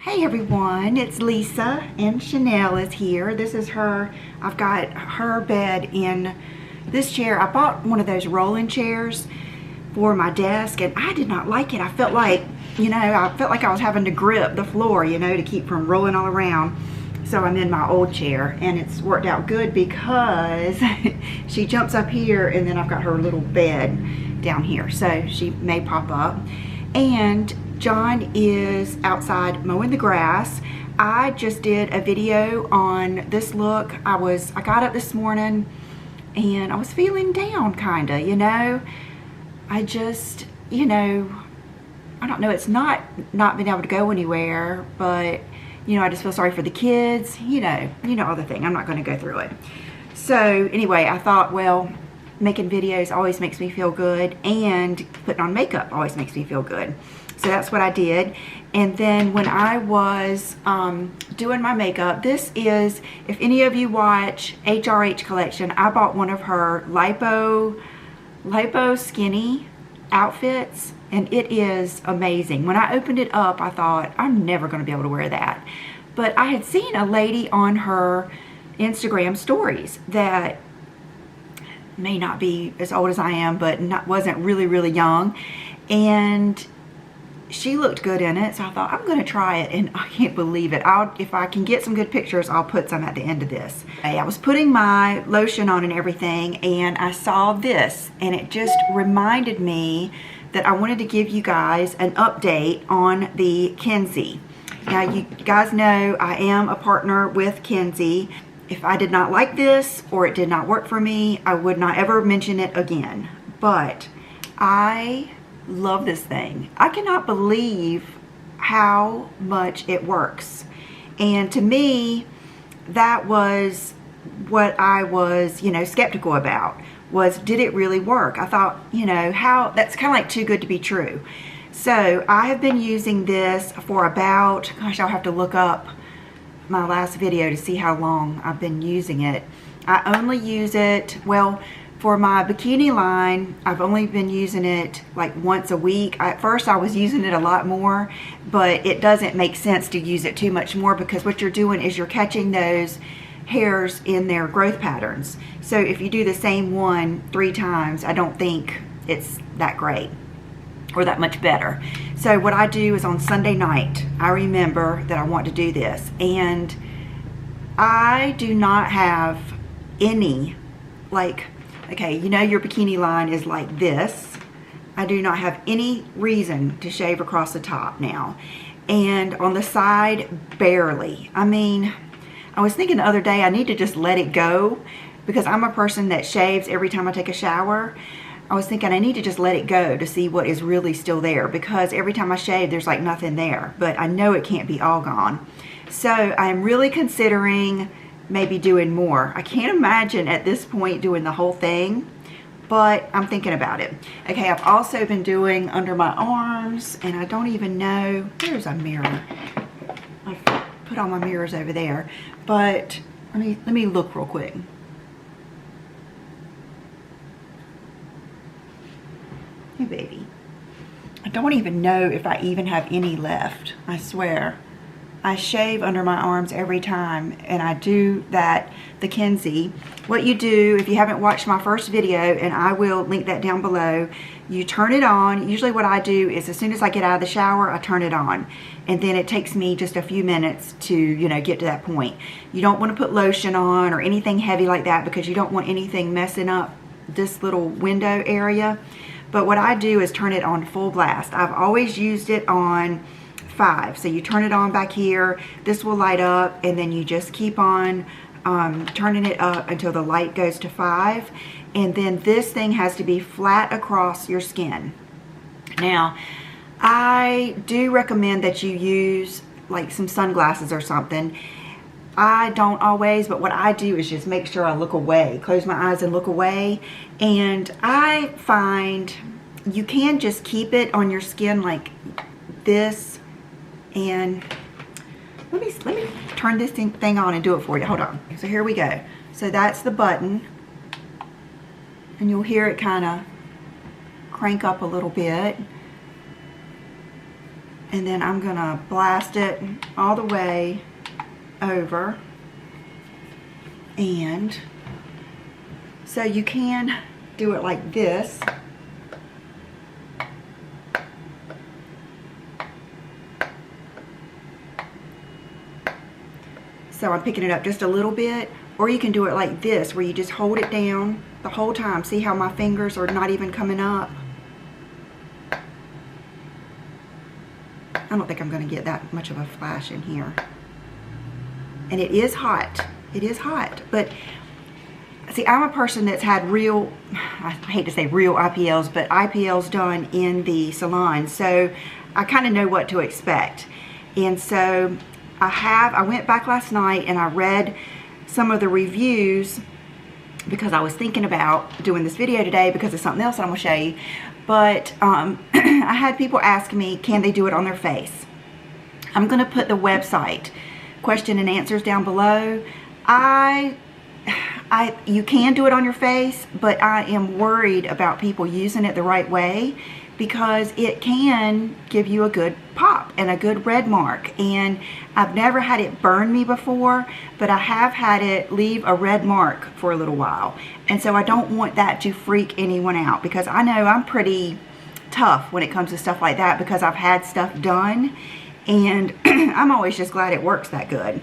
Hey everyone, it's Lisa and Chanel is here. This is her. I've got her bed in this chair. I bought one of those rolling chairs for my desk and I did not like it. I felt like, I was having to grip the floor, to keep from rolling all around. So I'm in my old chair and it's worked out good because she jumps up here and then I've got her little bed down here. So she may pop up. And John is outside mowing the grass. I just did a video on this look. I got up this morning and I was feeling down kinda, I just, I don't know, it's not being able to go anywhere, but I just feel sorry for the kids, all the thing. I'm not gonna go through it. So anyway, I thought, well, making videos always makes me feel good and putting on makeup always makes me feel good. So that's what I did. And then when I was doing my makeup, this is, if any of you watch HRH Collection, I bought one of her lipo skinny outfits and it is amazing. When I opened it up, I thought, I'm never gonna be able to wear that. But I had seen a lady on her Instagram stories that may not be as old as I am, but wasn't really young. And she looked good in it, so I thought I'm gonna try it, and I can't believe it. If I can get some good pictures, I'll put some at the end of this. I was putting my lotion on and everything, and I saw this, and it just reminded me that I wanted to give you guys an update on the Kenzzi. Now, you guys know I am a partner with Kenzzi. If I did not like this or it did not work for me, I would not ever mention it again. But I love this thing. I cannot believe how much it works. And to me, that was what I was, skeptical about, was did it really work? I thought, that's kind of like too good to be true. So I have been using this for about, gosh, I'll have to look up my last video to see how long I've been using it. I only use it, well, for my bikini line, I've only been using it like once a week. At first I was using it a lot more, but it doesn't make sense to use it too much more because what you're doing is you're catching those hairs in their growth patterns. So if you do the same one 3 times, I don't think it's that great or that much better. So what I do is on Sunday night, I remember that I want to do this, and I do not have any, like, okay, your bikini line is like this. I do not have any reason to shave across the top now. And on the side, barely. I mean, I was thinking the other day, I need to just let it go because I'm a person that shaves every time I take a shower. I was thinking I need to just let it go to see what is really still there because every time I shave, there's like nothing there, but I know it can't be all gone. So I'm really considering maybe doing more. I can't imagine at this point doing the whole thing, but I'm thinking about it. Okay, I've also been doing under my arms, and I don't even know, there's a mirror. I've put all my mirrors over there, but let me look real quick. Hey baby, I don't even know if I even have any left, I swear. I shave under my arms every time, and I do that, the Kenzzi. What you do, if you haven't watched my first video, and I will link that down below, you turn it on. Usually what I do is as soon as I get out of the shower, I turn it on. And then it takes me just a few minutes to, get to that point. You don't want to put lotion on or anything heavy like that because you don't want anything messing up this little window area. But what I do is turn it on full blast. I've always used it on 5. So you turn it on back here, this will light up, and then you just keep on turning it up until the light goes to 5. And then this thing has to be flat across your skin. Now, I do recommend that you use like some sunglasses or something. I don't always, but what I do is just make sure I look away, close my eyes and look away. And I find you can just keep it on your skin like this. And let me turn this thing on and do it for you. Hold on. So here we go. So that's the button. And you'll hear it kind of crank up a little bit. And then I'm gonna blast it all the way over. And so you can do it like this. So I'm picking it up just a little bit, or you can do it like this, where you just hold it down the whole time. See how my fingers are not even coming up? I don't think I'm going to get that much of a flash in here. And it is hot. It is hot. But see, I'm a person that's had real, I hate to say real IPLs, but IPLs done in the salon. So I kind of know what to expect. And so I went back last night and I read some of the reviews because I was thinking about doing this video today because of something else that I'm going to show you. But I had people ask me, can they do it on their face? I'm going to put the website question and answers down below. You can do it on your face, but I am worried about people using it the right way, because it can give you a good pop and a good red mark. And I've never had it burn me before, but I have had it leave a red mark for a little while. And so I don't want that to freak anyone out, because I know I'm pretty tough when it comes to stuff like that, because I've had stuff done and I'm always just glad it works that good.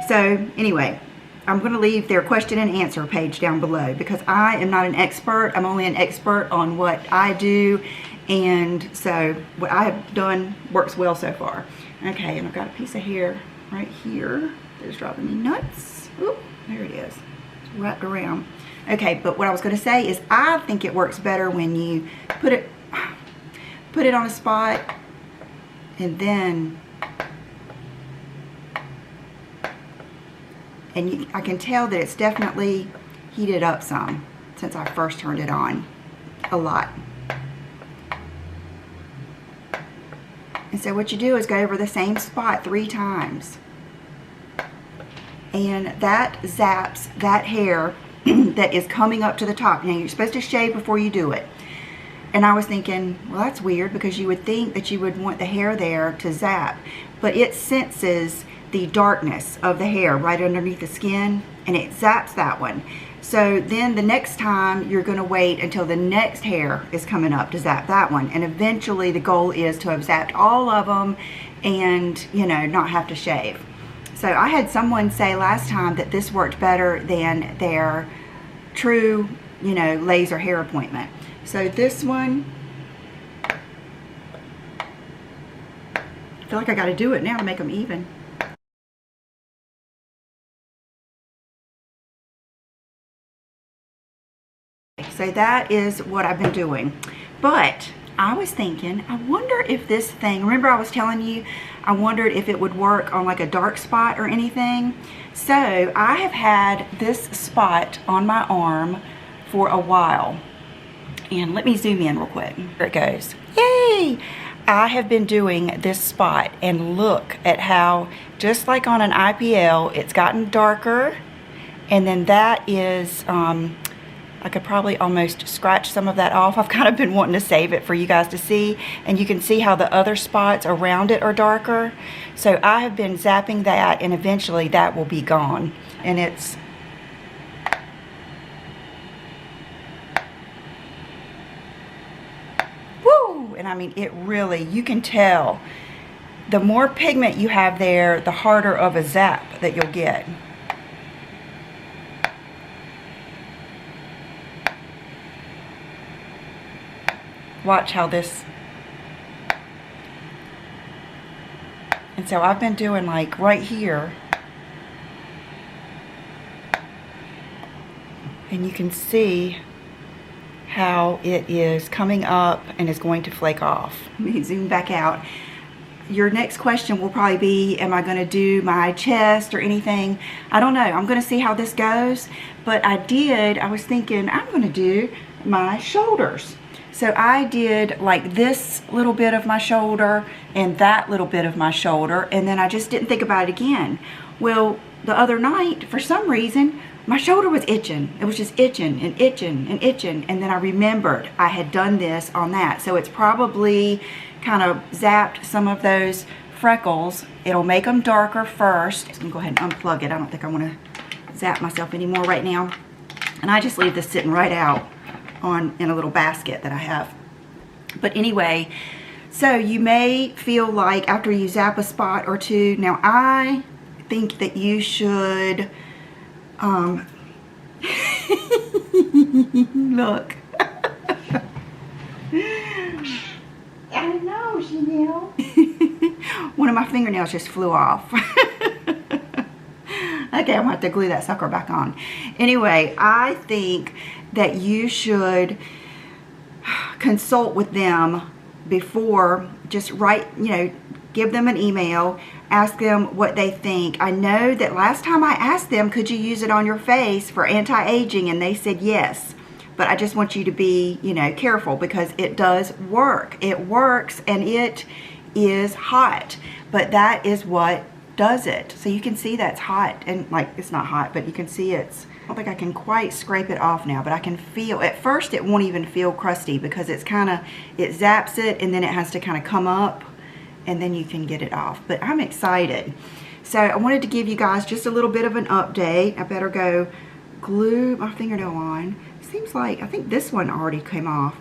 So anyway, I'm going to leave their question and answer page down below, because I am not an expert. I'm only an expert on what I do. And so what I have done works well so far. Okay, and I've got a piece of hair right here that is driving me nuts. Oop, there it is. It's wrapped around. Okay, but what I was going to say is I think it works better when you put it on a spot and then I can tell that it's definitely heated up some since I first turned it on. A lot. And so what you do is go over the same spot 3 times. And that zaps that hair that is coming up to the top. Now you're supposed to shave before you do it. And I was thinking, well, that's weird, because you would think that you would want the hair there to zap. But it senses the darkness of the hair right underneath the skin, and it zaps that one. So then the next time you're going to wait until the next hair is coming up to zap that one. And eventually the goal is to have zapped all of them and, you know, not have to shave. So I had someone say last time that this worked better than their true, you know, laser hair appointment. So this one, I feel like I got to do it now to make them even. So that is what I've been doing. But I was thinking, I wonder if this thing, remember I was telling you, I wondered if it would work on like a dark spot or anything. So I have had this spot on my arm for a while. And let me zoom in real quick. Here it goes. Yay! I have been doing this spot, and look at how, just like on an IPL, it's gotten darker. And then that is, I could probably almost scratch some of that off. I've kind of been wanting to save it for you guys to see. And you can see how the other spots around it are darker. So I have been zapping that, and eventually that will be gone. And it's... woo! And I mean, it really, you can tell. The more pigment you have there, the harder of a zap that you'll get. Watch how this, and so I've been doing like right here, and you can see how it is coming up and is going to flake off. Let me zoom back out. Your next question will probably be, am I going to do my chest or anything? I don't know. I'm going to see how this goes, but I was thinking I'm going to do my shoulders. So I did like this little bit of my shoulder and that little bit of my shoulder, and then I just didn't think about it again. Well, the other night, for some reason, my shoulder was itching. It was just itching and itching and itching, and then I remembered I had done this on that. So it's probably kind of zapped some of those freckles. It'll make them darker first. I'm gonna go ahead and unplug it. I don't think I want to zap myself anymore right now. And I just leave this sitting right out in a little basket that I have. But anyway, so you may feel like after you zap a spot or two, now I think that you should, look. I know, Chanel. One of my fingernails just flew off. Okay, I'm gonna have to glue that sucker back on. Anyway, I think that you should consult with them before, just write, you know, give them an email, ask them what they think. I know that last time I asked them, could you use it on your face for anti-aging, and they said yes. But I just want you to be, you know, careful, because it does work. It works, and it is hot. But that is what does it. So you can see that's hot, and like, it's not hot, but you can see it's, I don't think I can quite scrape it off now, but I can feel, at first it won't even feel crusty, because it's kind of, it zaps it, and then it has to kind of come up, and then you can get it off. But I'm excited. So I wanted to give you guys just a little bit of an update. I better go glue my fingernail on. Seems like, I think this one already came off.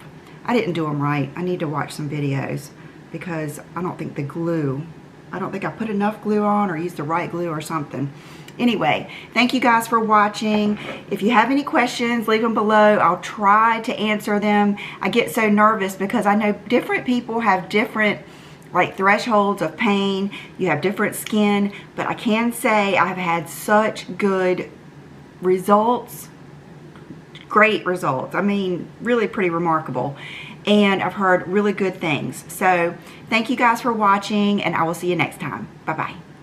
I didn't do them right. I need to watch some videos, because I don't think the glue, I don't think I put enough glue on or used the right glue or something. Anyway, thank you guys for watching. If you have any questions, leave them below. I'll try to answer them. I get so nervous because I know different people have different like thresholds of pain. You have different skin, but I can say I've had such good results. Great results. I mean, really pretty remarkable. And I've heard really good things. So thank you guys for watching, and I will see you next time. Bye-bye.